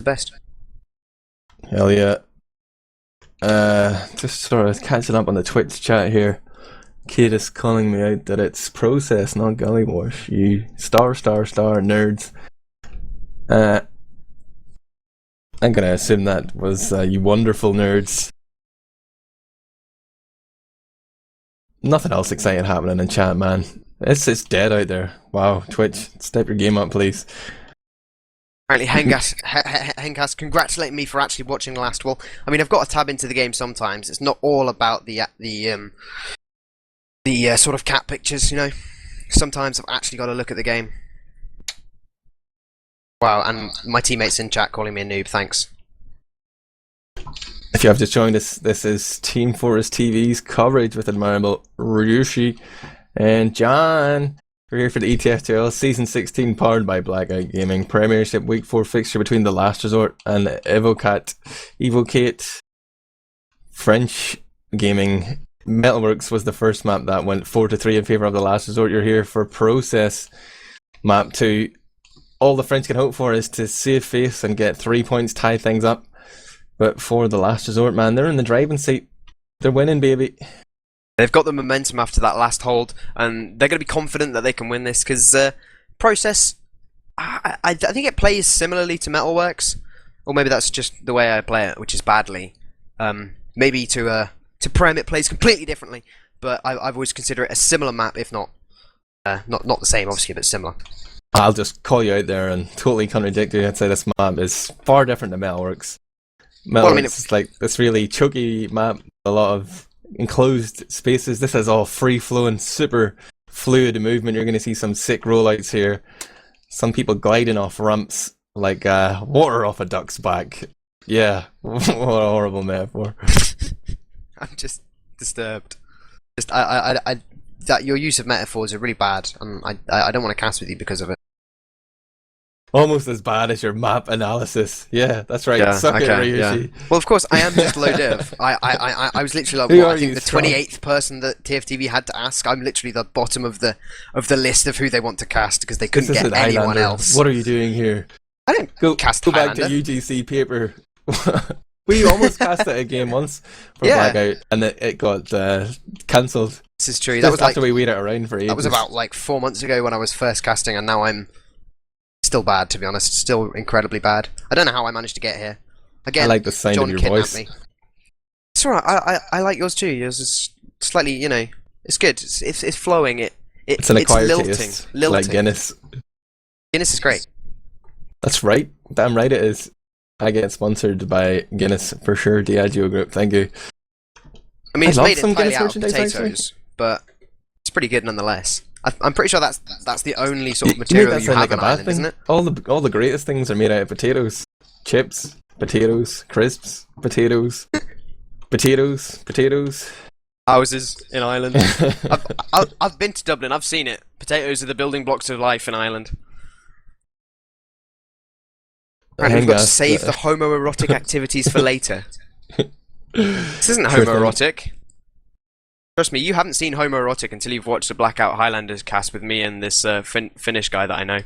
the best. Hell yeah. Just sort of catching up on the Twitch chat here. Kid is calling me out that it's process, not gully wash. You star nerds. I'm gonna assume that was you wonderful nerds. Nothing else exciting happening in chat, man. It's dead out there. Wow, Twitch, step your game up, please. Apparently, Hengas congratulating me for actually watching the last wall. I mean, I've got to tab into the game sometimes. It's not all about the sort of cat pictures, you know. Sometimes I've actually got to look at the game. Wow, and my teammates in chat calling me a noob. Thanks. If you have just joined us, this is Team Fortress TV's coverage with Admirable, Ryushi, and Jon. We're here for the ETF2L Season 16 powered by Blackout Gaming Premiership Week 4 fixture between the Last Resort and Evokate. French Gaming. Metalworks was the first map that went 4-3 in favour of the Last Resort. You're here for Process Map 2. All the French can hope for is to save face and get 3 points, tie things up. But for the Last Resort, man, they're in the driving seat. They're winning, baby. They've got the momentum after that last hold, and they're going to be confident that they can win this, because Process, I think it plays similarly to Metalworks, or maybe that's just the way I play it, which is badly. Maybe to Prem it plays completely differently, but I've always considered it a similar map, if not the same, obviously, but similar. I'll just call you out there and totally contradict you and say this map is far different than Metalworks. Metalworks is like this really choky map, a lot of enclosed spaces. This is all free-flowing, super fluid movement. You're going to see some sick rollouts here. Some people gliding off ramps like water off a duck's back. Yeah, what a horrible metaphor. I'm just disturbed. That your use of metaphors are really bad, and I don't want to cast with you because of it. Almost as bad as your map analysis. Yeah, that's right. Yeah, Suck it, Ryushi. Yeah. Well, of course, I am just low div. I was literally like, I think the 28th person that TFTV had to ask. I'm literally the bottom of the list of who they want to cast because they couldn't get anyone else. What are you doing here? I didn't go back to UGC paper. We almost cast it a game once for Blackout, and it got cancelled. This is true. That was after we waited around for ages. That was about like 4 months ago when I was first casting, and now I'm still bad, to be honest. Still incredibly bad. I don't know how I managed to get here. Again, I like the sound Jon of your voice. Me. It's alright. I like yours too. Yours is slightly, you know, it's good. It's flowing. It's an acquired lilting. taste, Lilting. like Guinness. Guinness is great. That's right. Damn right it is. I get sponsored by Guinness for sure. Diageo Group. Thank you. I mean, it's made some entirely Guinness out of potatoes, but it's pretty good nonetheless. I'm pretty sure that's the only sort of material you have on Island, isn't it? All the greatest things are made out of potatoes. Chips, potatoes, crisps, potatoes, potatoes. Houses in Ireland. I've been to Dublin. I've seen it. Potatoes are the building blocks of life in Ireland. And we've got to save the homoerotic activities for later. This isn't homoerotic. Trust me, you haven't seen homoerotic until you've watched the Blackout Highlanders cast with me and this Finnish guy that I know.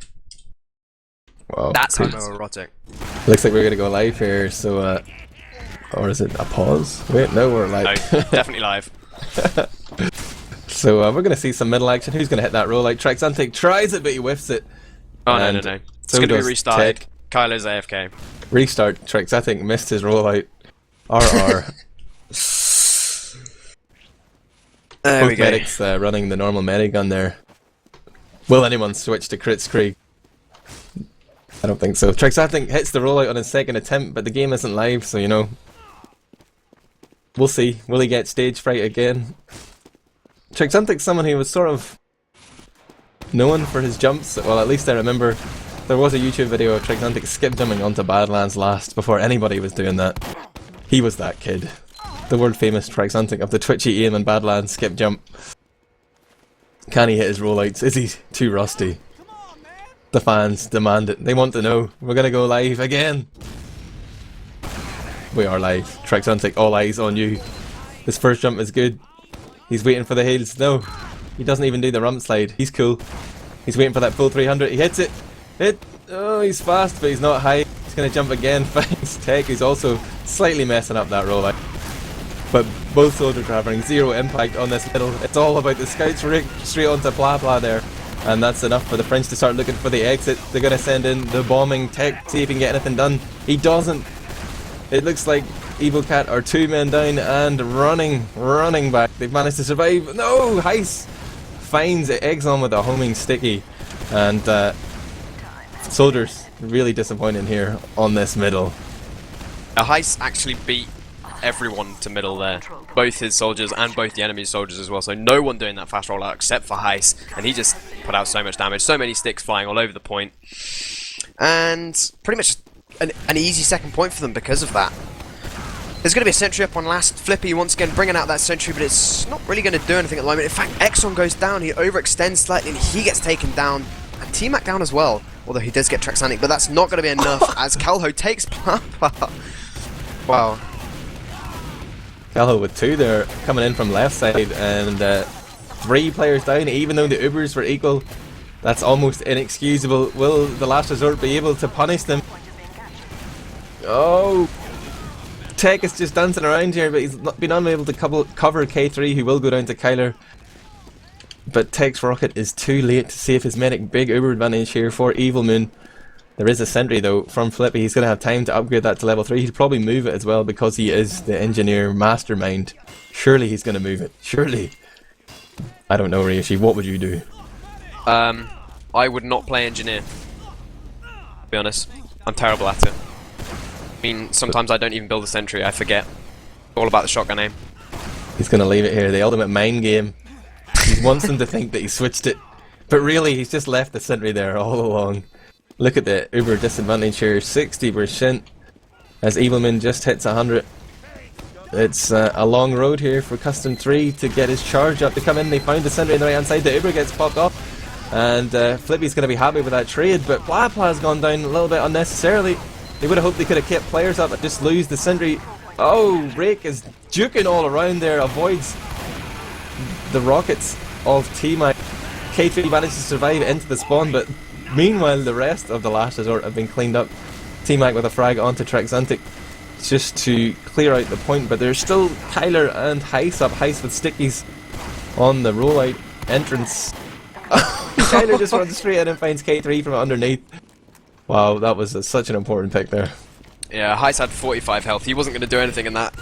Wow. That's homoerotic. Looks like we're gonna go live here, so or is it a pause? Wait, no, we're live. No, definitely live. So we're gonna see some middle action. Who's gonna hit that rollout? Trexantic tries it, but he whiffs it. Oh no. It's gonna be restarted. Tech. Kylo's AFK. Restart. Trexantic missed his rollout. RR. There we go. Medics running the normal medic gun there. Will anyone switch to Crit Scree? I don't think so. Trexantic hits the rollout on his second attempt, but the game isn't live, so you know. We'll see. Will he get stage fright again? Trexantic's someone who was sort of known for his jumps. Well, at least I remember there was a YouTube video of Trexantic skip jumping onto Badlands last before anybody was doing that. He was that kid. The world famous Trexantic of the twitchy aim and Badlands skip jump. Can he hit his rollouts? Is he too rusty? The fans demand it. They want to know. We're gonna go live again. We are live. Trexantic, all eyes on you. His first jump is good. He's waiting for the hails. No, he doesn't even do the rump slide. He's cool. He's waiting for that full 300. He hits it. Oh, he's fast, but he's not high. He's going to jump again, finds Tech, who's also slightly messing up that rollout. But both soldiers are having zero impact on this middle. It's all about the scouts straight onto Blah Blah there. And that's enough for the French to start looking for the exit. They're going to send in the bombing Tech, see if he can get anything done. He doesn't. It looks like Evokate are 2 men down and running back. They've managed to survive. No! Heist finds Exxon with a homing sticky. And soldiers really disappointing here on this middle. Heist actually beat everyone to middle there. Both his soldiers and both the enemy's soldiers as well. So no one doing that fast rollout except for Heist. And he just put out so much damage. So many sticks flying all over the point. And pretty much an easy second point for them because of that. There's going to be a sentry up on last. Flippy once again bringing out that sentry, but it's not really going to do anything at the moment. In fact, Exxon goes down. He overextends slightly and he gets taken down. And T-Mac down as well. Although he does get Traxanic, but that's not going to be enough as Calho takes Papa. Wow. Calho with 2 there coming in from left side, and 3 players down, even though the Ubers were equal. That's almost inexcusable. Will the last resort be able to punish them? Oh, Tech is just dancing around here, but he's not been unable to cover K3, who will go down to Kyler. But Tech's rocket is too late to save his medic. Big Uber advantage here for Evil Moon. There is a sentry though from Flippy. He's going to have time to upgrade that to level 3. He'll probably move it as well because he is the engineer mastermind. Surely he's going to move it. Surely. I don't know, Ryushi. What would you do? I would not play engineer. To be honest. I'm terrible at it. I mean, sometimes I don't even build a sentry. I forget. All about the shotgun aim. He's going to leave it here. The ultimate mind game. He wants them to think that he switched it. But really, he's just left the sentry there all along. Look at the Uber disadvantage here, 60%, as Evilman just hits 100. It's a long road here for Custom 3 to get his charge up to come in. They found the sentry on the right hand side, the Uber gets popped off, and Flippy's going to be happy with that trade, but Blah Blah's gone down a little bit unnecessarily. They would have hoped they could have kept players up and just lose the sentry. Oh, Rake is juking all around there, avoids the rockets of T-Mac. K3 managed to survive into the spawn, but meanwhile, the rest of the last resort have been cleaned up. T-Mac with a frag onto Traxantic just to clear out the point, but there's still Kyler and Heist up. Heist with stickies on the rollout entrance. Kyler just runs straight in and finds K3 from underneath. Wow, that was such an important pick there. Yeah, Heist had 45 health. He wasn't going to do anything in that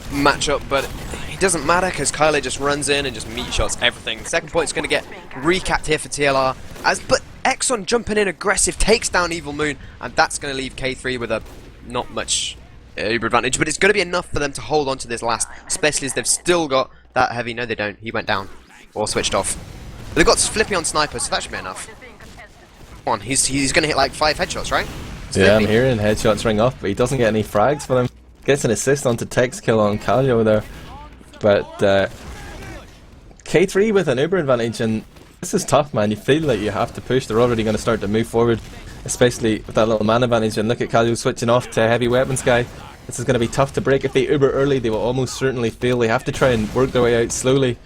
matchup, but it doesn't matter because Kyler just runs in and just meat shots everything. Second point's going to get recapped here for TLR, but Exxon jumping in aggressive takes down Evil Moon, and that's going to leave K3 with a not much Uber advantage, but it's going to be enough for them to hold on to this last, especially as they've still got that heavy. No, they don't. He went down or switched off. But they've got Flippy on sniper, so that should be enough. Come on, he's going to hit like 5 headshots, right? Yeah, I'm hearing headshots ring off, but he doesn't get any frags for them. Gets an assist onto Tech's kill on Calio there. But K3 with an Uber advantage, and this is tough, man. You feel like you have to push. They're already going to start to move forward, especially with that little man advantage. And look at Calio switching off to heavy weapons guy. This is going to be tough to break. If they Uber early, they will almost certainly fail. They have to try and work their way out slowly.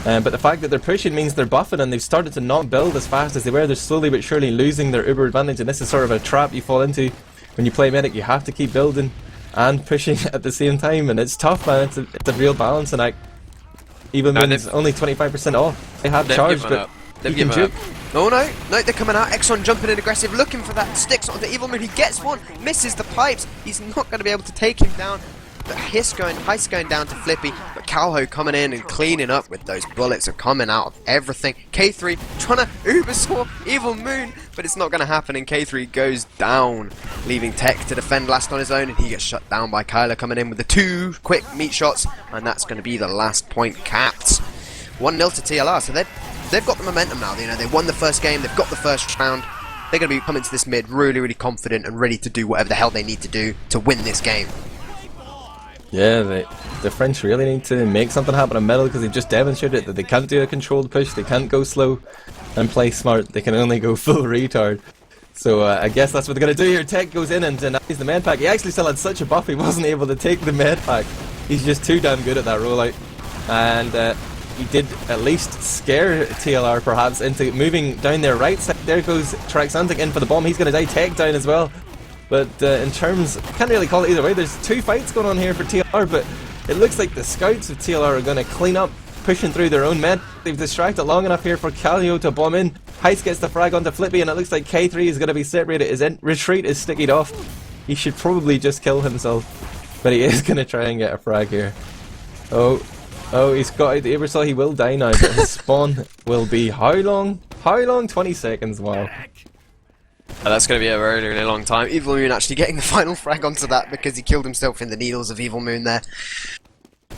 But the fact that they're pushing means they're buffing, and they've started to not build as fast as they were. They're slowly but surely losing their Uber advantage, and this is sort of a trap you fall into when you play medic. You have to keep building and pushing at the same time, and it's tough, man. It's a real balancing act. Even when it's only 25% off. They have charge, but he can juke. No, they're coming out. Exxon jumping in aggressive, looking for that sticks onto Evil Moon. He gets one, misses the pipes. He's not going to be able to take him down. But Heist going down to Flippy, but Calho coming in and cleaning up with those bullets are coming out of everything. K3 trying to Ubersaw Evil Moon, but it's not going to happen, and K3 goes down, leaving Tech to defend last on his own, and he gets shut down by Kyler coming in with the 2 quick meat shots, and that's going to be the last point capped. 1-0 to TLR, so they've got the momentum now. You know, they won the first game, they've got the first round. They're going to be coming to this mid really, really confident and ready to do whatever the hell they need to do to win this game. Yeah, the French really need to make something happen in middle, because they've just demonstrated that they can't do a controlled push, they can't go slow and play smart, they can only go full retard. So I guess that's what they're going to do here. Tech goes in and denies the med pack. He actually still had such a buff he wasn't able to take the med pack. He's just too damn good at that rollout. And he did at least scare TLR perhaps into moving down their right side. There goes Traxantic in for the bomb. He's going to die. Tech down as well. But in terms, can't really call it either way. There's two fights going on here for TLR, but it looks like the scouts of TLR are going to clean up, pushing through their own med. They've distracted long enough here for Calio to bomb in. Heist gets the frag onto Flippy, and it looks like K3 is going to be separated. His retreat is stickied off. He should probably just kill himself, but he is going to try and get a frag here. Oh, he's got out the Aerosaw. He will die now, but his spawn will be how long? How long? 20 seconds, wow. That's going to be a very, really long time. Evil Moon actually getting the final frag onto that because he killed himself in the needles of Evil Moon there.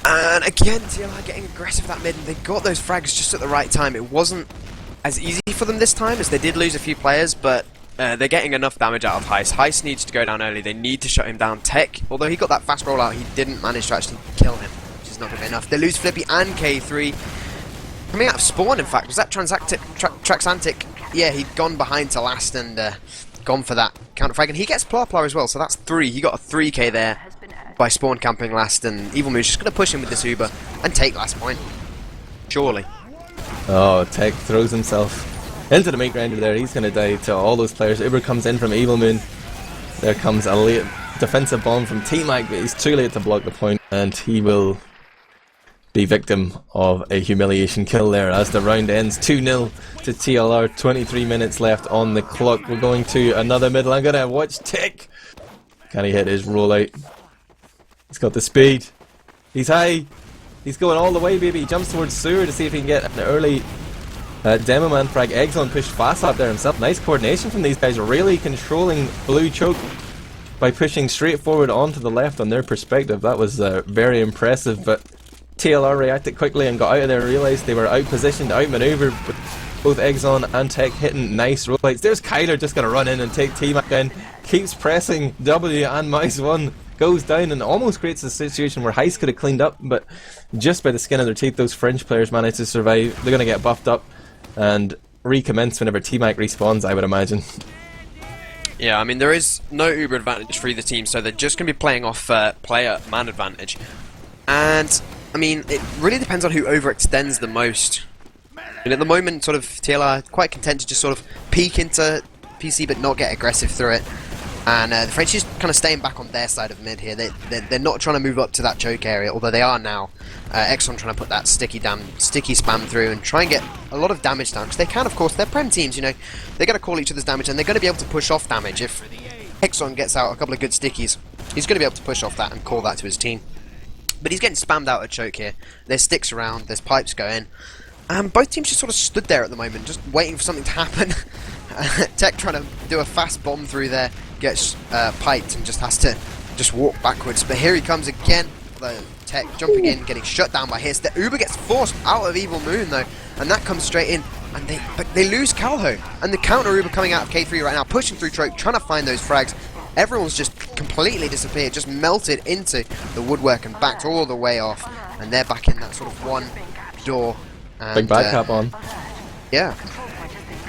And again, TLR getting aggressive that mid, and they got those frags just at the right time. It wasn't as easy for them this time, as they did lose a few players, but they're getting enough damage out of Heist. Heist needs to go down early. They need to shut him down. Tech, although he got that fast rollout, he didn't manage to actually kill him, which is not going to be enough. They lose Flippy and K3. Coming out of spawn, in fact, was that Traxantic? Yeah, he'd gone behind to last and gone for that counter frag, and he gets Plar as well, so that's 3. He got a 3k there by spawn camping last, and Evil Moon's just going to push him with this Uber and take last point. Surely. Oh, Tech throws himself into the meat grinder there. He's going to die to all those players. Uber comes in from Evil Moon. There comes a late defensive bomb from T-Mag, but he's too late to block the point, and he will be victim of a humiliation kill there as the round ends 2-0 to TLR. 23 minutes left on the clock. We're going to another middle. I'm gonna watch Tech. Can he hit his rollout? He's got the speed. He's high. He's going all the way, baby. He jumps towards Sewer to see if he can get an early Demo Man frag. Exxon pushed fast up there himself. Nice coordination from these guys, really controlling Blue Choke by pushing straight forward onto the left on their perspective. That was very impressive, but TLR reacted quickly and got out of there, realised they were out-positioned, out-maneuvered, with both Exxon and Tech hitting nice rollouts. There's Kyler just going to run in and take T-Mac down, keeps pressing W and mouse 1, goes down and almost creates a situation where Heist could have cleaned up, but just by the skin of their teeth those French players managed to survive. They're going to get buffed up and recommence whenever T-Mac respawns, I would imagine. Yeah, I mean, there is no Uber advantage for either team, so they're just going to be playing off player man advantage. And I mean, it really depends on who overextends the most. And at the moment, sort of, TLR quite content to just sort of peek into PC but not get aggressive through it. And the French is kind of staying back on their side of mid here. They're not trying to move up to that choke area, although they are now. Exxon trying to put that sticky spam through and try and get a lot of damage down. Because they can, of course, they're Prem teams, you know. They're going to call each other's damage, and they're going to be able to push off damage. If Exxon gets out a couple of good stickies, he's going to be able to push off that and call that to his team. But he's getting spammed out at choke here. There's sticks around, there's pipes going. Both teams just sort of stood there at the moment, just waiting for something to happen. Tech trying to do a fast bomb through there, gets piped and just has to just walk backwards. But here he comes again. The Tech jumping in, getting shut down by hits. The Uber gets forced out of Evil Moon though, and that comes straight in. And they lose Calho. And the counter Uber coming out of K3 right now, pushing through choke, trying to find those frags. Everyone's just completely disappeared, just melted into the woodwork and backed all the way off. And they're back in that sort of one door. And, big bad cap on. Yeah.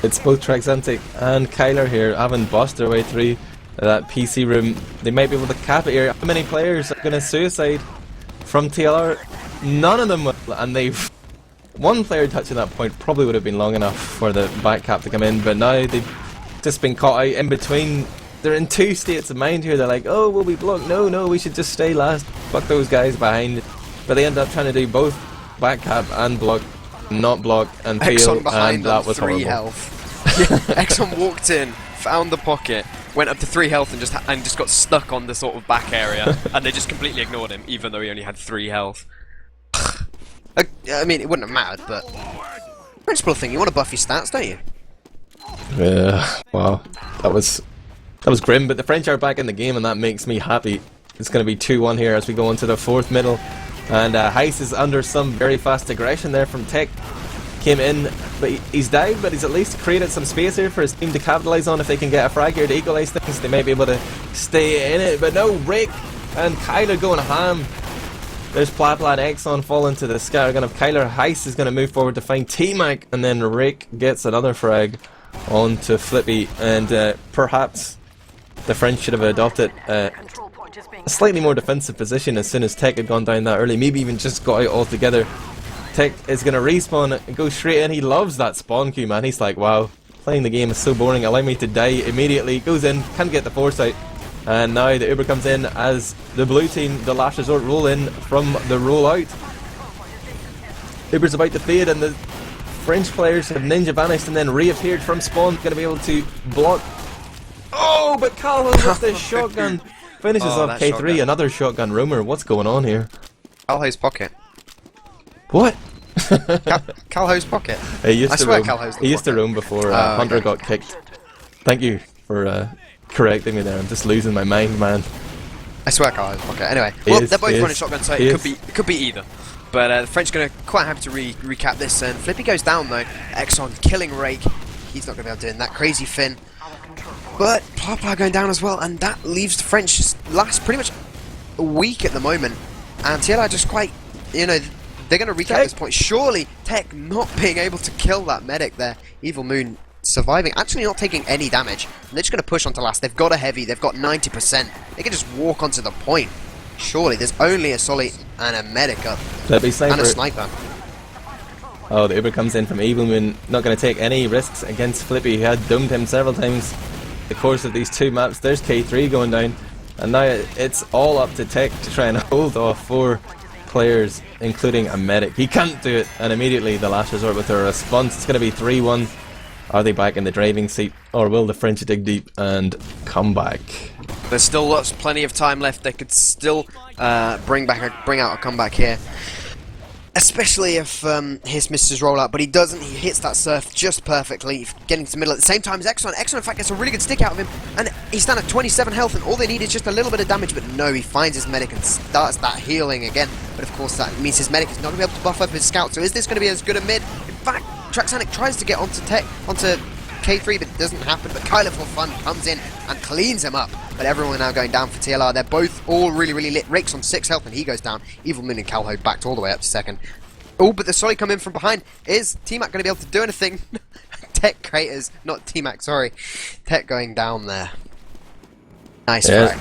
It's both Traxantic and Kyler here, having bossed their way through that PC room. They might be able to cap it here. How many players are going to suicide from TLR? None of them will. And they've... One player touching that point probably would have been long enough for the back cap to come in, but now they've just been caught out in between. They're in two states of mind here. They're like, oh, will we block? No, we should just stay last. Fuck those guys behind. But they end up trying to do both back cap and block, not block, and fail, and that was 3 horrible. Health. Exxon walked in, found the pocket, went up to 3 health and just got stuck on the sort of back area, and they just completely ignored him, even though he only had 3 health. I mean, it wouldn't have mattered, but principle thing, you want to buff your stats, don't you? Yeah, wow, that was grim, but the French are back in the game, and that makes me happy. It's going to be 2-1 here as we go into the 4th middle, and Heist is under some very fast aggression there from Tech. Came in, but he's died, but he's at least created some space here for his team to capitalise on. If they can get a frag here to equalise things, they might be able to stay in it, but no, Rick and Kyler going ham. There's Plapla and Exxon falling to the scattergun of Kyler. Heist is going to move forward to find T-Mac, and then Rick gets another frag onto Flippy, and perhaps the French should have adopted a slightly more defensive position as soon as Tech had gone down that early, maybe even just got out altogether. Tech is going to respawn and go straight in. He loves that spawn queue, man. He's like, wow, playing the game is so boring, allow me to die immediately. Goes in, can't get the foresight. And now the Uber comes in as the blue team, the last resort, roll in from the rollout. Uber's about to fade, and the French players have ninja vanished and then reappeared from spawn. Going to be able to block. Oh, but Calhoun with the shotgun finishes off K3. Shotgun. Another shotgun roamer. What's going on here? Calhoun's pocket. What? Calhoun's pocket. He used I to swear roam. Calhoun's He used to roam before Hunter got kicked. Thank you for correcting me there. I'm just losing my mind, man. I swear Calhoun's pocket. Anyway, well, they're both running shotgun, so it could be either. But the French going to quite happy to recap this, and Flippy goes down though. Exxon killing Rake. He's not going to be able to do that crazy Finn. But Papa going down as well, and that leaves the French last pretty much a week at the moment. And TLR just quite, you know, they're going to recap this point. Surely Tech not being able to kill that medic there. Evil Moon surviving, actually not taking any damage. And they're just going to push onto last. They've got a heavy, they've got 90%. They can just walk onto the point. Surely there's only a Solly and a medic up. And a sniper. Oh, the Uber comes in from Evil Moon, not going to take any risks against Flippy, who had doomed him several times in the course of these two maps. There's K3 going down, and now it's all up to Tech to try and hold off 4 players, including a medic. He can't do it, and immediately the last resort with a response. It's going to be 3-1. Are they back in the driving seat, or will the French dig deep and come back? There's still plenty of time left. They could still bring out a comeback here. Especially if Hiss misses his rollout, but he doesn't. He hits that surf just perfectly, getting to the middle at the same time as Exxon. Exxon, in fact, gets a really good stick out of him, and he's down at 27 health, and all they need is just a little bit of damage, but no, he finds his medic and starts that healing again. But of course, that means his medic is not going to be able to buff up his scout, so is this going to be as good a mid? In fact, Traxanic tries to get onto K3, but it doesn't happen, but Kyler for fun comes in and cleans him up. But everyone now going down for TLR. They're both all really lit. Rake's on 6 health and he goes down. Evil Moon and Calho backed all the way up to second. Oh, but the Solly come in from behind. Is T-Mac going to be able to do anything? Tech craters, not T-Mac, sorry. Tech going down there. Nice frag.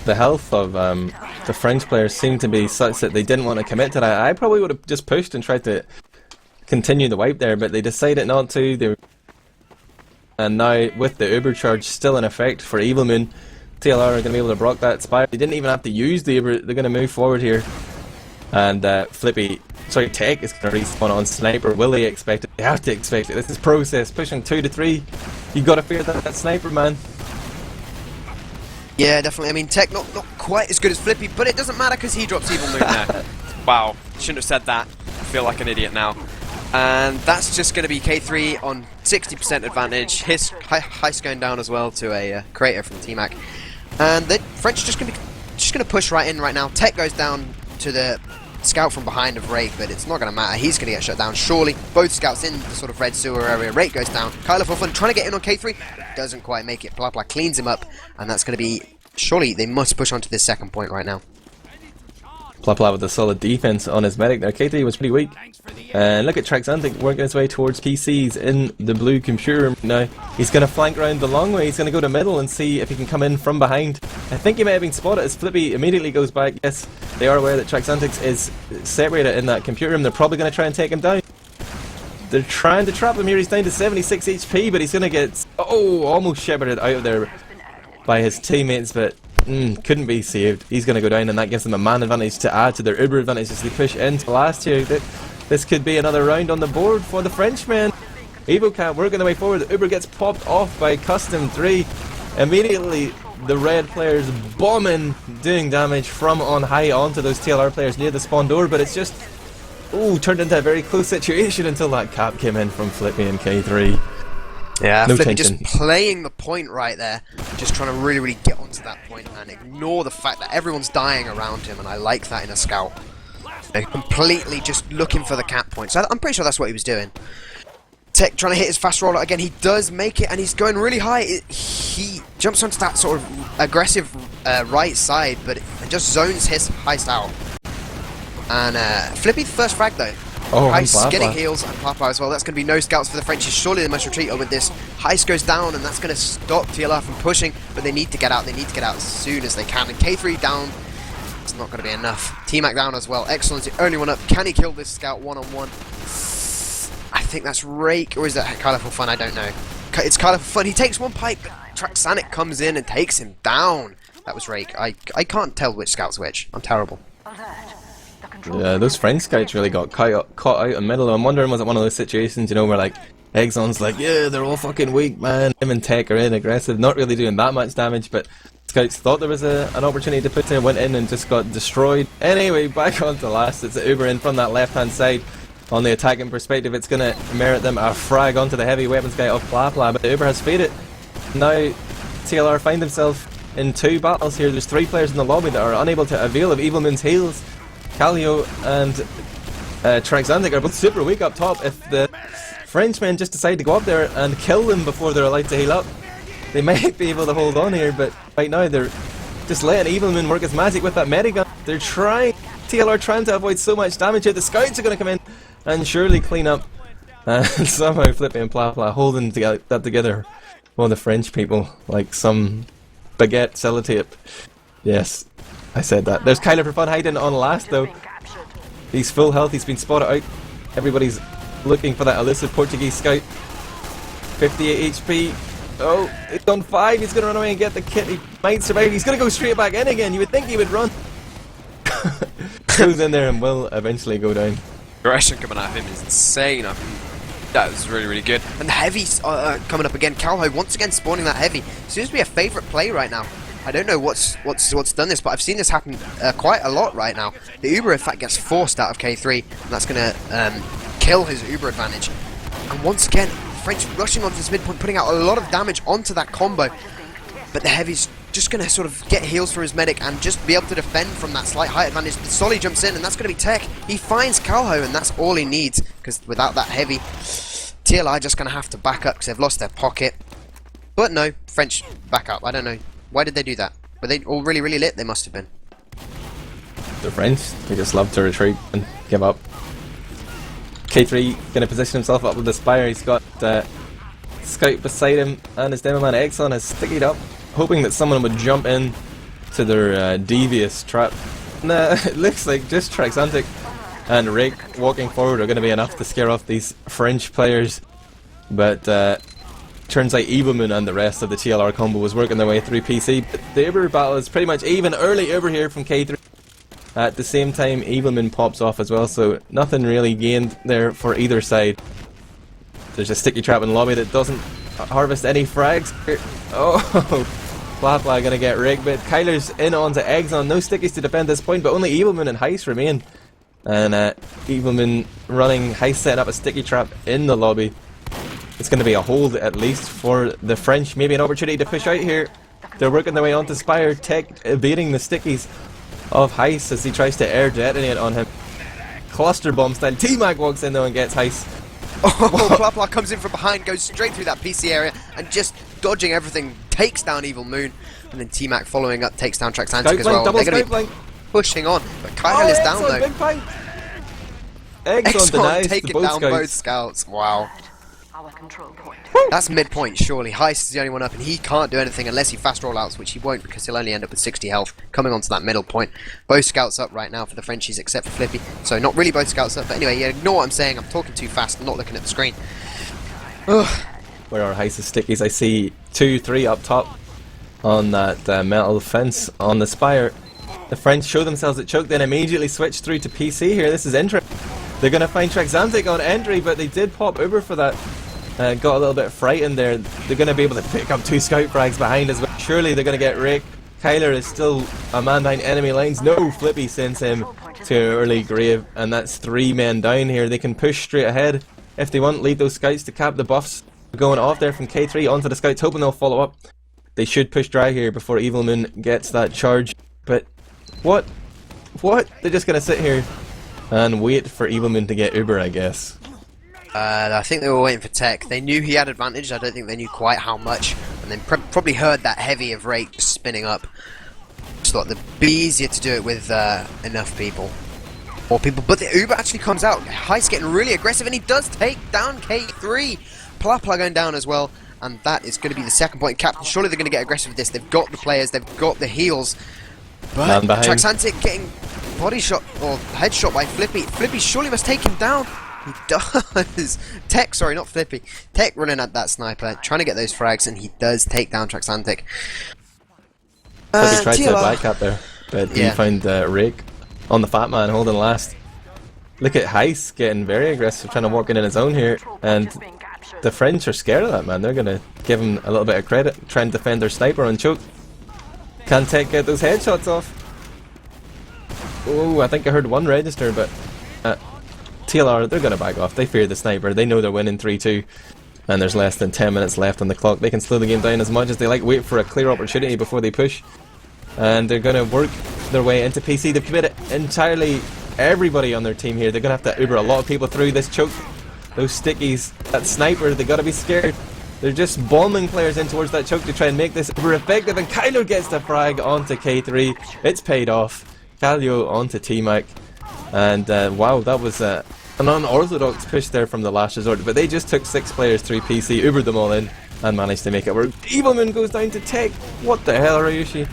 The health of the French players seemed to be such that they didn't want to commit to that. I probably would have just pushed and tried to continue the wipe there, but they decided not to. And now, with the Uber charge still in effect for Evil Moon, TLR are going to be able to block that spire. They didn't even have to use the Uber. They're going to move forward here. And Tech is going to respawn on Sniper. Will they expect it? They have to expect it. This is process. Pushing 2 to 3. You've got to fear that Sniper, man. Yeah, definitely. I mean, Tech not quite as good as Flippy, but it doesn't matter because he drops Evil Moon there. Wow, shouldn't have said that. I feel like an idiot now. And that's just going to be K3 on 60% advantage. His Heist going down as well to a creator from T-Mac. And the French just going to push right in right now. Tech goes down to the scout from behind of Rake, but it's not going to matter. He's going to get shut down. Surely, both scouts in the sort of red sewer area. Rake goes down. Kyler for fun trying to get in on K3, but doesn't quite make it. Blah cleans him up, and that's going to be... Surely, they must push onto this second point right now. Pla with a solid defense on his medic there. K3 was pretty weak. And look at Traxantic working his way towards PCs in the blue computer room now. He's going to flank round the long way. He's going to go to middle and see if he can come in from behind. I think he may have been spotted as Flippy immediately goes back. Yes, they are aware that Traxantic is separated in that computer room. They're probably going to try and take him down. They're trying to trap him here. He's down to 76 HP, but he's going to get... Oh, almost shepherded out of there by his teammates, but... couldn't be saved. He's going to go down, and that gives them a man advantage to add to their Uber advantage as they push into last year. This could be another round on the board for the Frenchmen. Evokate working their way forward. The Uber gets popped off by Custom 3. Immediately, the red players bombing, doing damage from on high onto those TLR players near the spawn door, but it's just turned into a very close situation until that cap came in from Flippy and K3. Yeah, no Flippy tension. Just playing the point right there, just trying to really get onto that point and ignore the fact that everyone's dying around him, and I like that in a scout. They're completely just looking for the cap point, so I'm pretty sure that's what he was doing. Tech trying to hit his fast rollout again. He does make it, and he's going really high. He jumps onto that sort of aggressive right side, but it just zones his Heist out. And Flippy the first frag though. Heist getting heals and Papa as well. That's going to be no scouts for the French. Surely they must retreat with this. Heist goes down, and that's going to stop TLR from pushing, but they need to get out. They need to get out as soon as they can. And K3 down. It's not going to be enough. T-Mac down as well. Excellent. The only one up. Can he kill this scout one-on-one? I think that's Rake, or is that Kyler for fun? I don't know. It's Kyler for fun. He takes one pipe, but Traxanic comes in and takes him down. that was Rake. I can't tell which scout's which. I'm terrible. Yeah, those French scouts really got caught out in the middle. I'm wondering, was it one of those situations, you know, where like Exxon's like, yeah, they're all fucking weak, man. Him and Tech are in aggressive, not really doing that much damage, but Scouts thought there was an opportunity to put in, went in and just got destroyed. Anyway, back on to last. It's Uber in from that left hand side. On the attacking perspective, it's going to merit them a frag onto the heavy weapons guy of Plapla, but Uber has faded. Now TLR find themselves in 2 battles here. There's 3 players in the lobby that are unable to avail of Evilmoon's heals. Calio and Traxandic are both super weak up top. If the Frenchmen just decide to go up there and kill them before they're allowed to heal up, they might be able to hold on here, but right now they're just letting Evilmoon work his magic with that medigun. They're trying, TLR trying to avoid so much damage here. The Scouts are going to come in and surely clean up. And somehow Flippy and Plapla holding that together. Well, the French people, like some baguette sellotape. Yes, I said that. There's Kyler for fun hiding on last though. He's full health, he's been spotted out. Everybody's looking for that elusive Portuguese scout. 58 HP. Oh, it's on 5, he's going to run away and get the kit. He might survive, he's going to go straight back in again. You would think he would run. Goes in there and will eventually go down. Aggression coming out of him is insane. That was really, really good. And the heavy's coming up again. Calho once again spawning that heavy. Seems to be a favourite play right now. I don't know what's done this, but I've seen this happen quite a lot right now. The Uber, in fact, gets forced out of K3, and that's going to kill his Uber advantage. And once again, French rushing onto this midpoint, putting out a lot of damage onto that combo. But the heavy's just going to sort of get heals for his medic and just be able to defend from that slight height advantage. The Solly jumps in, and that's going to be Tech. He finds Calho, and that's all he needs, because without that heavy, TLI just going to have to back up because they've lost their pocket. But no, French back up. I don't know. Why did they do that? Were they all really, really lit? They must have been. The French, they just love to retreat and give up. K3 going to position himself up with the Spire. He's got Scout beside him, and his demo man Exxon has stickied up, hoping that someone would jump in to their devious trap. Nah, it looks like just Traxantic and Rake walking forward are going to be enough to scare off these French players. But turns out Evilmoon and the rest of the TLR combo was working their way through PC. But the Uber battle is pretty much even. Early Uber here from K3. At the same time, Evilmoon pops off as well, so nothing really gained there for either side. There's a sticky trap in the lobby that doesn't harvest any frags. Oh, Plapla gonna get rigged, but Kyler's in onto Exxon. No stickies to defend this point, but only Evilmoon and Heist remain. And Evilmoon running, Heist setting up a sticky trap in the lobby. It's going to be a hold at least for the French. Maybe an opportunity to push out here. They're working their way onto Spire. Tech evading the stickies of Heist as he tries to air detonate on him. Cluster bomb style. T-Mac walks in though and gets Heist. Oh, Plapla comes in from behind, goes straight through that PC area and just dodging everything, takes down Evilmoon. And then T-Mac following up takes down Traxantic as well. They're going to be pushing on, but Kyle is down though. Big fight. Exxon denies taking down both scouts. Wow. That's midpoint, surely. Heist is the only one up, and he can't do anything unless he fast rollouts, which he won't because he'll only end up with 60 health coming onto that middle point. Both scouts up right now for the Frenchies except for Flippy. So not really both scouts up, but anyway, yeah, ignore what I'm saying. I'm talking too fast. I'm not looking at the screen. Ugh. Where are Heist's stickies? I see 2, 3 up top on that metal fence on the Spire. The French show themselves at choke, then immediately switch through to PC here. This is interesting. They're going to find Traxantic on entry, but they did pop Uber for that. Got a little bit frightened there. They're going to be able to pick up 2 scout frags behind as well. Surely they're going to get Rick. Kyler is still a man behind enemy lines. No, Flippy sends him to early grave, and that's 3 men down here. They can push straight ahead if they want. Leave those scouts to cap the buffs. Going off there from K3 onto the scouts, hoping they'll follow up. They should push dry here before Evilmoon gets that charge. But what? They're just going to sit here and wait for Evilmoon to get Uber, I guess. I think they were waiting for Tech. They knew he had advantage. I don't think they knew quite how much. And then probably heard that heavy of Rake spinning up. Just thought it'd be easier to do it with enough people. More people. But the Uber actually comes out. Heist getting really aggressive, and he does take down K3. Plapla going down as well. And that is going to be the second point. Captain, surely they're going to get aggressive with this. They've got the players. They've got the heals. But Traxantic getting body shot or headshot by Flippy. Flippy surely must take him down. He does. Tech, sorry, not Flippy. Tech running at that sniper, trying to get those frags, and he does take down Traxantic. Flippy tried to TLR. black cap there, but he Yeah. found Rake on the fat man holding last. Look at Heiss getting very aggressive, trying to walk in his own here, and the French are scared of that, man. They're gonna give him a little bit of credit, try and defend their sniper on choke. Can't get those headshots off. Oh, I think I heard one register, but TLR, they're gonna back off. They fear the sniper. They know they're winning 3-2, and there's less than 10 minutes left on the clock. They can slow the game down as much as they like, wait for a clear opportunity before they push, and they're gonna work their way into PC. They've committed entirely everybody on their team here. They're gonna have to Uber a lot of people through this choke. Those stickies, that sniper, they gotta be scared. They're just bombing players in towards that choke to try and make this Uber effective, and Kylo gets the frag onto K3. It's paid off. Kalyo onto T-Mac, and wow, that was an unorthodox push there from the last resort, but they just took 6 players through PC, Ubered them all in, and managed to make it work. Evilman goes down to Tech. What the hell, Ryushi?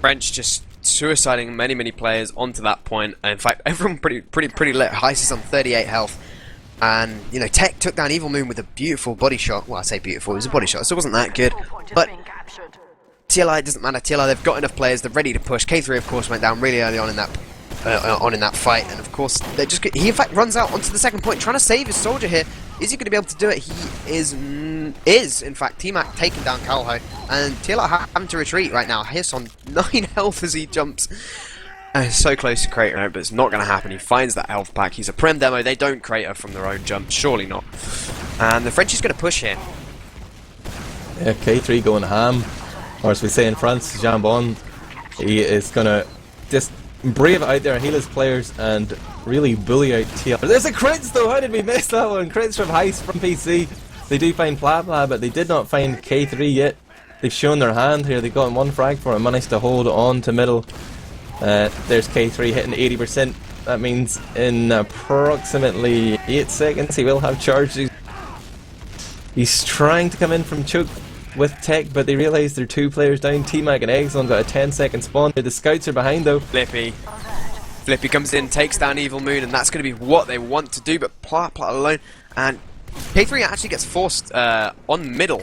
French just suiciding many players onto that point. In fact, everyone pretty lit. Heiss is on 38 health, and you know, Tech took down Evil Moon with a beautiful body shot. Well, I say beautiful, it was a body shot, so it wasn't that good, but TLI, it doesn't matter. TLI, they've got enough players. They're ready to push. K3, of course, went down really early on in that fight, and of course, they just he in fact runs out onto the second point, trying to save his soldier here. Is he going to be able to do it? He is in fact. T-Mac taking down Calho, and TLI having to retreat right now. Hiss on 9 health as he jumps. So close to crater, but it's not going to happen. He finds that health pack. He's a Prem demo. They don't crater from their own jump. Surely not. And the French is going to push here. Yeah, K3 going ham. Or as we say in France, Jambon. He is going to just brave it out there, heal his players, and really bully out TL. There's a crits though! How did we miss that one? Crits from Heiss from PC. They do find Pla, but they did not find K3 yet. They've shown their hand here. They've gotten one frag for him, managed to hold on to middle. There's K3 hitting 80%. That means in approximately 8 seconds he will have charged. He's trying to come in from choke with Tech, but they realise they're 2 players down. T-Mac and Exxon got a 10-second spawn. The scouts are behind though. Flippy comes in, takes down Evil Moon, and that's going to be what they want to do, but Pla alone. And K3 actually gets forced on middle.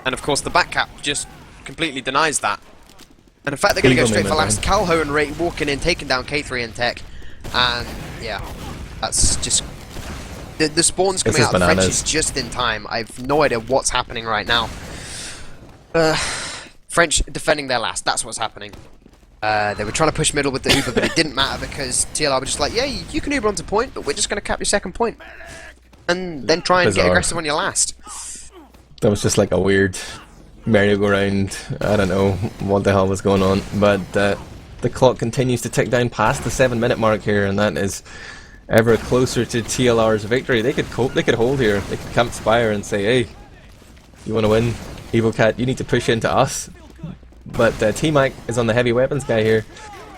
And of course the back cap just completely denies that. And in fact they're going to go straight for last. Calho and Ray walking in, taking down K3 and Tech. And yeah, that's just... The spawns coming out of the French is just in time. I've no idea what's happening right now. French defending their last, that's what's happening. They were trying to push middle with the Uber, but it didn't matter because TLR were just like, yeah, you can Uber onto point, but we're just going to cap your second point. And then try and get aggressive on your last. That was just like a weird merry-go-round. I don't know what the hell was going on, but the clock continues to tick down past the 7-minute mark here, and that is ever closer to TLR's victory. They could cope, they could hold here, they could camp Spire and say, hey, you want to win? Evokate, you need to push into us. But T-Mac is on the heavy weapons guy here,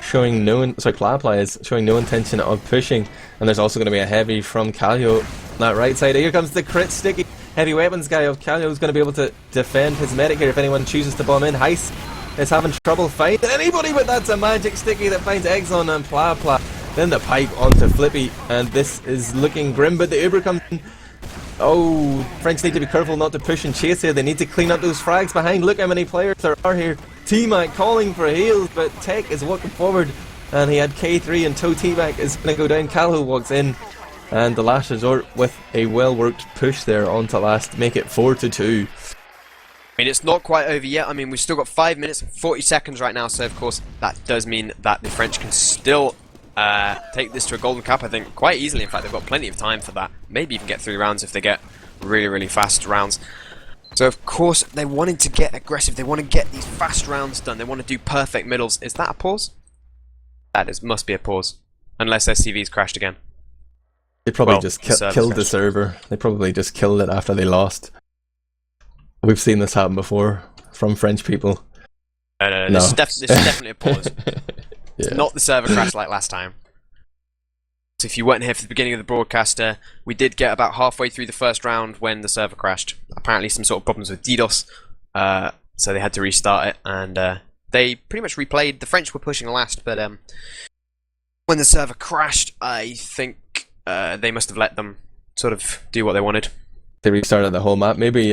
showing no, Pla is showing no intention of pushing, and there's also going to be a heavy from Kalyo on that right side. Here comes the crit sticky heavy weapons guy of Kalyo, who's going to be able to defend his medic here if anyone chooses to bomb in. Heiss is having trouble finding anybody, but that's a magic sticky that finds Exxon and Pla. Then the pipe onto Flippy, and this is looking grim, but the Uber comes in. Oh, French need to be careful not to push and chase here. They need to clean up those frags behind. Look how many players there are here. T-Mac calling for heals, but Tech is walking forward, and he had K3 and Toe. T-Mac is going to go down. Calho walks in, and the last resort with a well-worked push there onto last, make it 4-2. I mean, it's not quite over yet. I mean, we've still got 5 minutes and 40 seconds right now, so of course that does mean that the French can still take this to a golden cap, I think, quite easily. In fact, they've got plenty of time for that. Maybe even get 3 rounds if they get really fast rounds. So of course they wanted to get aggressive. They want to get these fast rounds done. They want to do perfect middles. Is that a pause? That must be a pause, unless SCV's crashed again. They probably just killed the server. They probably just killed it after they lost. We've seen this happen before from French people. No. This is definitely a pause. It's not the server crash like last time. So if you weren't here for the beginning of the broadcast, we did get about halfway through the first round when the server crashed. Apparently some sort of problems with DDoS, so they had to restart it, and they pretty much replayed. The French were pushing last, but when the server crashed, I think they must have let them sort of do what they wanted. They restarted the whole map. Maybe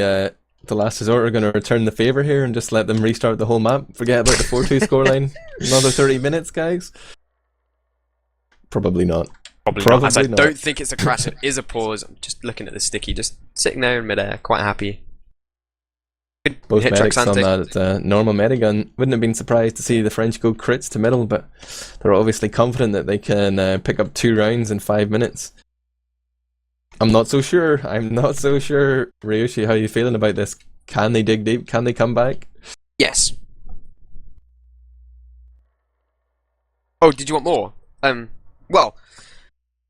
the last resort are going to return the favour here and just let them restart the whole map? Forget about the 4-2 scoreline? Another 30 minutes, guys? Probably not. Probably not. As I don't think it's a crash, it is a pause. I'm just looking at the sticky, just sitting there in midair, quite happy. Good Both hit medics on Traxantic. that normal medigun. Wouldn't have been surprised to see the French go crits to middle, but they're obviously confident that they can pick up 2 rounds in 5 minutes. I'm not so sure. I'm not so sure. Ryushi, how are you feeling about this? Can they dig deep? Can they come back? Yes. Oh, did you want more? Well,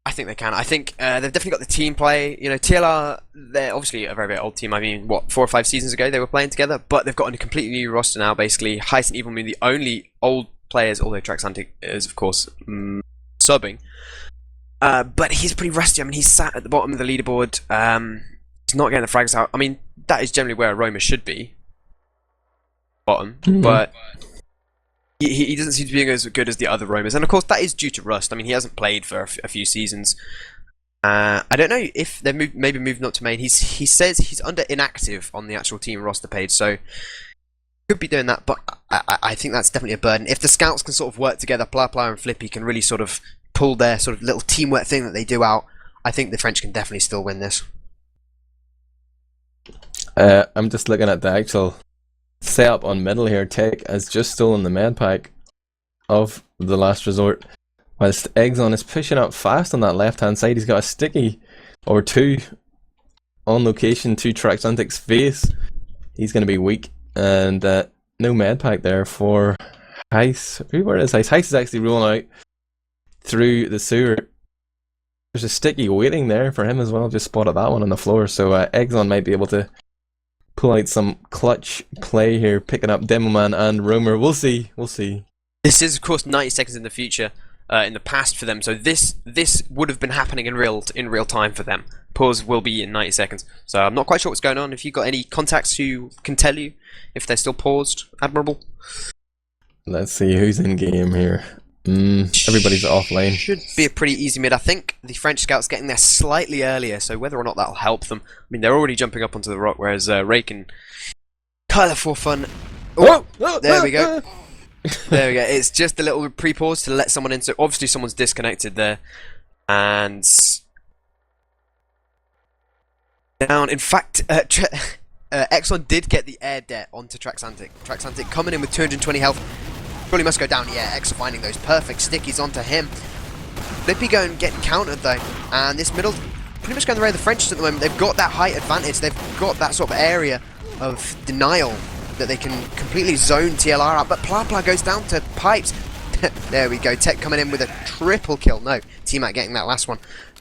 I think they can. I think they've definitely got the team play. You know, TLR, they're obviously a very, very old team. I mean, what, 4 or 5 seasons ago they were playing together, but they've got a completely new roster now, basically. Heist and Evil Moon, the only old players, although Traxantic is, of course, subbing. But he's pretty rusty. I mean, he's sat at the bottom of the leaderboard. He's not getting the frags out. I mean, that is generally where a roamer should be. Bottom. But he doesn't seem to be as good as the other roamers. And of course, that is due to rust. I mean, he hasn't played for a few seasons. I don't know if they're maybe moving up to main. He says he's under inactive on the actual team roster page, so could be doing that. But I think that's definitely a burden. If the scouts can sort of work together, Pla and Flippy can really sort of pull their sort of little teamwork thing that they do out, I think the French can definitely still win this. I'm just looking at the actual setup on middle here. Tech has just stolen the med pack of the last resort, whilst Exxon is pushing up fast on that left hand side. He's got a sticky or 2 on location to Traxantic's face. He's going to be weak, and no med pack there for Heist. Where is Heist? Heist is actually rolling out through the sewer. There's a sticky waiting there for him as well. Just spotted that one on the floor, so Exxon might be able to pull out some clutch play here, picking up Demoman and Roamer. We'll see. We'll see. This is, of course, 90 seconds in the future, in the past for them. So this would have been happening in real time for them. Pause will be in 90 seconds. So I'm not quite sure what's going on. If you've got any contacts who can tell you if they're still paused, Admirable. Let's see who's in game here. Everybody's offline. Should be a pretty easy mid. I think the French scouts getting there slightly earlier, so whether or not that'll help them. I mean, they're already jumping up onto the rock, whereas Rake and Kyler for fun. Oh, there we go. There we go. It's just a little pre-pause to let someone in. So obviously someone's disconnected there, and down. In fact, Exxon did get the air debt onto Traxantic. Traxantic coming in with 220 health. Probably must go down. Yeah, X finding those perfect stickies onto him. Flippy going getting countered though, and this middle pretty much going the way of the French at the moment. They've got that height advantage. They've got that sort of area of denial that they can completely zone TLR out. But Pla goes down to pipes. There we go. Tech coming in with a triple kill. No, T-Mac getting that last one.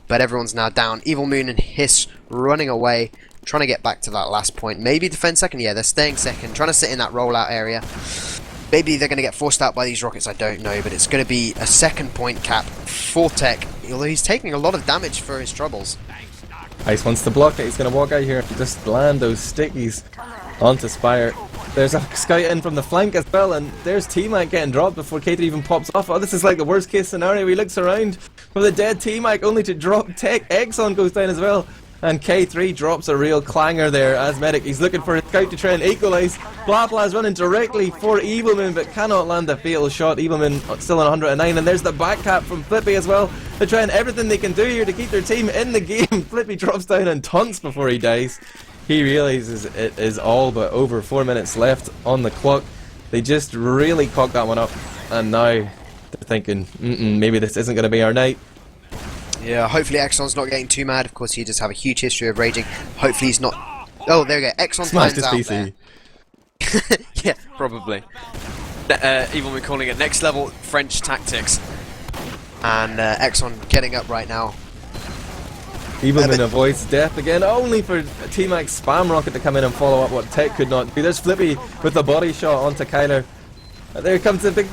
But everyone's now down. Evil Moon and Hiss running away, trying to get back to that last point. Maybe defend second. Yeah, they're staying second, trying to sit in that rollout area. Maybe they're going to get forced out by these rockets, I don't know, but it's going to be a second point cap for Tech, although he's taking a lot of damage for his troubles. Ice wants to block it. He's going to walk out here and just land those stickies onto Spire. There's a scout in from the flank as well, and there's T-Mac getting dropped before K3 even pops off. Oh, this is like the worst case scenario. He looks around for the dead T-Mac only to drop Tech. Exxon goes down as well. And K3 drops a real clanger there as medic. He's looking for a scout to try and equalise. Bla is running directly for Evilman, but cannot land a fatal shot. Evilman still on 109, and there's the back cap from Flippy as well. They're trying everything they can do here to keep their team in the game. Flippy drops down and taunts before he dies. He realises it is all but over. 4 minutes left on the clock. They just really cocked that one up, and now they're thinking, maybe this isn't going to be our night. Yeah, hopefully Exxon's not getting too mad. Of course, he does have a huge history of raging. Hopefully he's not... Oh, there we go. Exxon smashed his out PC. There. Yeah, probably. Even we're calling it next level French tactics. And Exxon getting up right now. Evilman avoids death again, only for T-Mac's spam rocket to come in and follow up what Tech could not do. There's Flippy with the body shot onto Kyler. There comes the big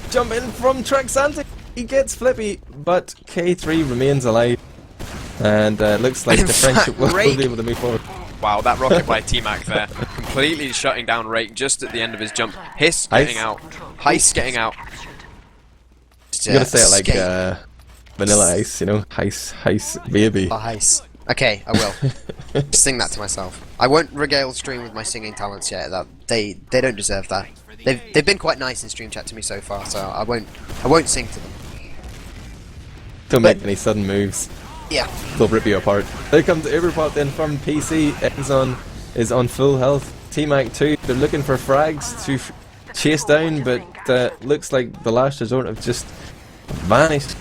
jump in from Traxantic. He gets Flippy, but K3 remains alive. And looks like the French will be able to move forward. Wow, that rocket by T-Mac there. Completely shutting down Rake just at the end of his jump. Hiss getting out. Heist getting out. You gotta say it like Vanilla Ice, you know? Heist, baby. Heist. Okay, I will. Sing that to myself. I won't regale stream with my singing talents yet. That they don't deserve that. They've been quite nice in stream chat to me so far, so I won't sing to them. Don't make any sudden moves. Yeah. They'll rip you apart. There comes Everpop then from PC. Is on full health. T-Mac 2, they're looking for frags to chase down, but looks like the last resort have just vanished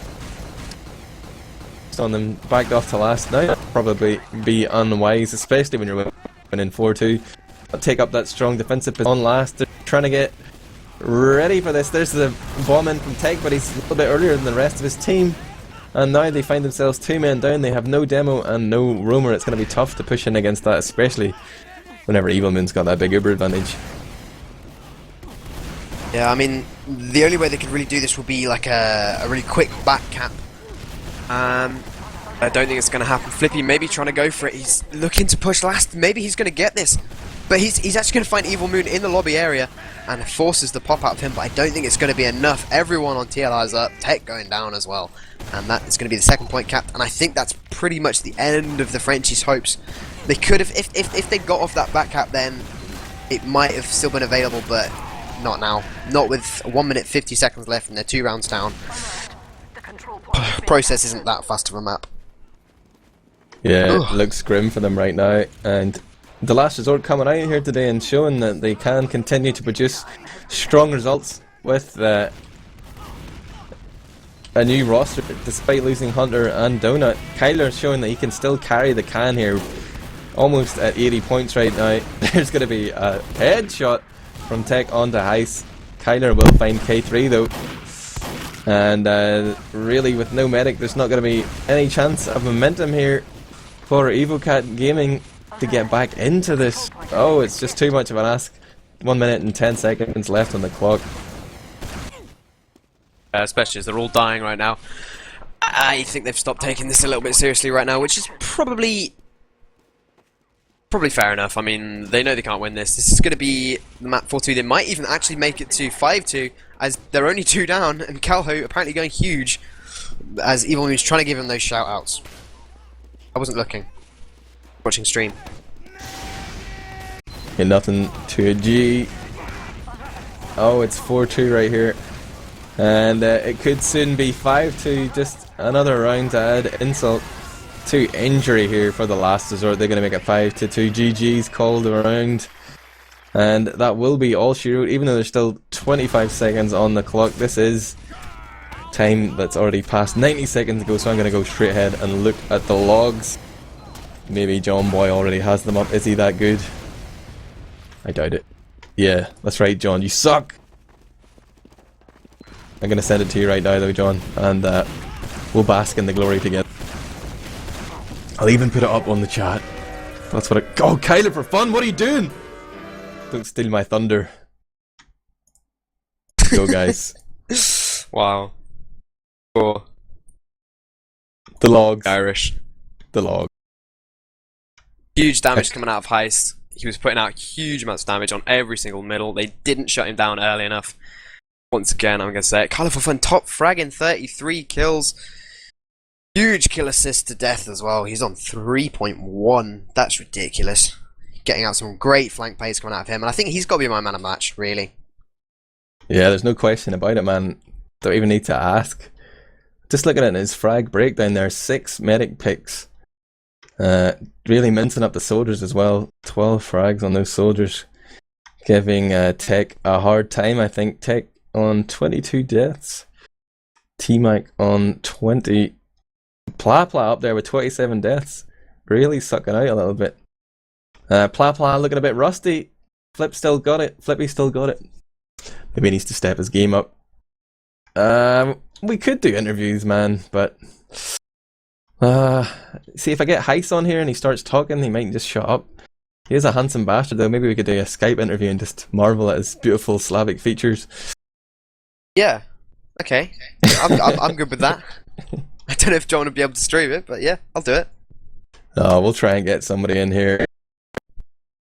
on them, backed off to last. Now that'd probably be unwise, especially when you're winning 4-2. Take up that strong defensive position on last. They're trying to get ready for this. There's the bomb in from Tech, but he's a little bit earlier than the rest of his team. And now they find themselves 2 men down. They have no demo and no roamer. It's going to be tough to push in against that, especially whenever Evil Moon's got that big Uber advantage. Yeah, I mean, the only way they could really do this would be like a really quick back cap. I don't think it's going to happen. Flippy maybe trying to go for it. He's looking to push last. Maybe he's going to get this. But he's actually going to find Evil Moon in the lobby area and forces the pop out of him. But I don't think it's going to be enough. Everyone on TLR is up. Tech going down as well. And that is going to be the second point capped. And I think that's pretty much the end of the Frenchies' hopes. They could have, if they got off that back cap, then it might have still been available, but not now. Not with 1 minute 50 seconds left and they're 2 rounds down. Process isn't that fast of a map. Yeah, it looks grim for them right now, and the last resort coming out here today and showing that they can continue to produce strong results with a new roster despite losing Hunter and Donut. Kyler's showing that he can still carry the can here, almost at 80 points right now. There's going to be a headshot from Tech onto Heist. Kyler will find K3 though. And really with no medic there's not going to be any chance of momentum here for Evokate Gaming to get back into this. Oh, it's just too much of an ask. 1 minute and 10 seconds left on the clock. Especially as they're all dying right now. I think they've stopped taking this a little bit seriously right now, which is probably fair enough. I mean, they know they can't win this. This is going to be the map 4-2. They might even actually make it to 5-2, as they're only 2 down, and Calho apparently going huge, as Evil Moon's trying to give him those shout-outs. I wasn't looking. Watching stream. Okay, nothing to a G. Oh, it's 4-2 right here. And it could soon be 5-2, just another round to add insult to injury here for the last resort. They're going to make it 5-2. GG's called around. And that will be all she wrote, even though there's still 25 seconds on the clock. This is time that's already passed 90 seconds ago, so I'm going to go straight ahead and look at the logs. Maybe John Boy already has them up. Is he that good? I doubt it. Yeah, that's right, John. You suck! I'm going to send it to you right now though, John, and we'll bask in the glory together. I'll even put it up on the chat. That's what it... Oh, Kyler, for fun! What are you doing? Don't steal my thunder. Go, guys. Wow. Cool. The logs. Irish. The log. Huge damage coming out of Heist. He was putting out huge amounts of damage on every single middle. They didn't shut him down early enough. Once again, I'm going to say it. Colourful Fun, top fragging, 33 kills. Huge kill assist to death as well. He's on 3.1. That's ridiculous. Getting out some great flank plays coming out of him. And I think he's got to be my man of match, really. Yeah, there's no question about it, man. Don't even need to ask. Just looking at his frag breakdown there, 6 medic picks. Really mincing up the soldiers as well. 12 frags on those soldiers. Giving Tech a hard time, I think. Tech on 22 deaths. T-Mac on 20. Pla up there with 27 deaths. Really sucking out a little bit. Pla looking a bit rusty. Flip still got it. Flippy still got it. Maybe he needs to step his game up. We could do interviews, man, but see, if I get Heist on here and he starts talking, he might just shut up. He is a handsome bastard though. Maybe we could do a Skype interview and just marvel at his beautiful Slavic features. Yeah. Okay. I'm good with that. I don't know if John would be able to stream it, but yeah, I'll do it. Oh, we'll try and get somebody in here.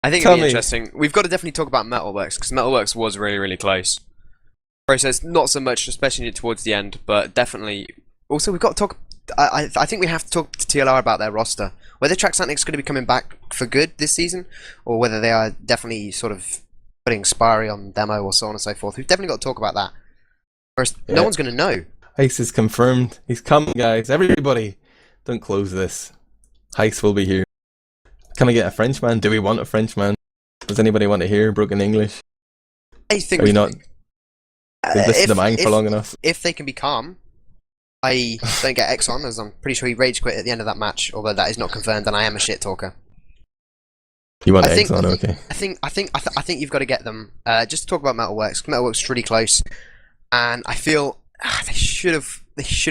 I think it'll be interesting. We've got to definitely talk about Metalworks, because Metalworks was really, really close. Process, not so much, especially towards the end, but definitely. Also, we've got to talk. I think we have to talk to TLR about their roster. whether Traxantic's going to be coming back for good this season, or whether they are definitely sort of putting Spari on demo or so on and so forth. We've definitely got to talk about that. First, no one's going to know. Heist is confirmed. He's coming, guys. Everybody, don't close this. Heist will be here. Can I get a Frenchman? Do we want a Frenchman? Does anybody want to hear broken English? I think Are we not? We've listened to Mang for long enough. If they can be calm, I don't get X on, as I'm pretty sure he rage quit at the end of that match, although that is not confirmed, and I am a shit talker. You want X on, okay? I think you've got to get them. Just to talk about Metalworks. Metalworks is really close, and I feel they should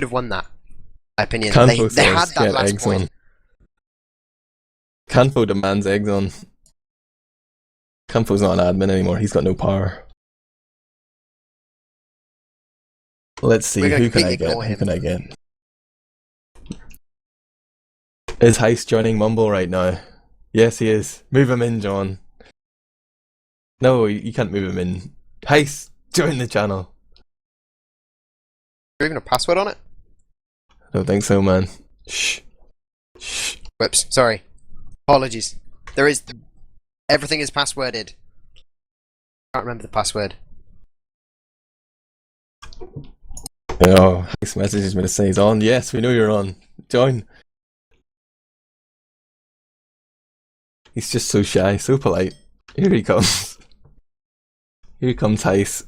have won that. In my opinion, Canfo they had that last eggs point. on. Canfo demands eggs on. Canfo's not an admin anymore. He's got no power. Let's see, who can I get? Who can I get? Is Heist joining Mumble right now? Yes, he is. Move him in, John. No, you can't move him in. Heist, join the channel. Is there even a password on it? I don't think so, man. Shh. Shh. Whoops, sorry. Apologies. There is... Everything is passworded. Can't remember the password. Oh, Heist messages me to say he's on. Yes, we know you're on. Join. He's just so shy, so polite. Here he comes. Here comes Heist.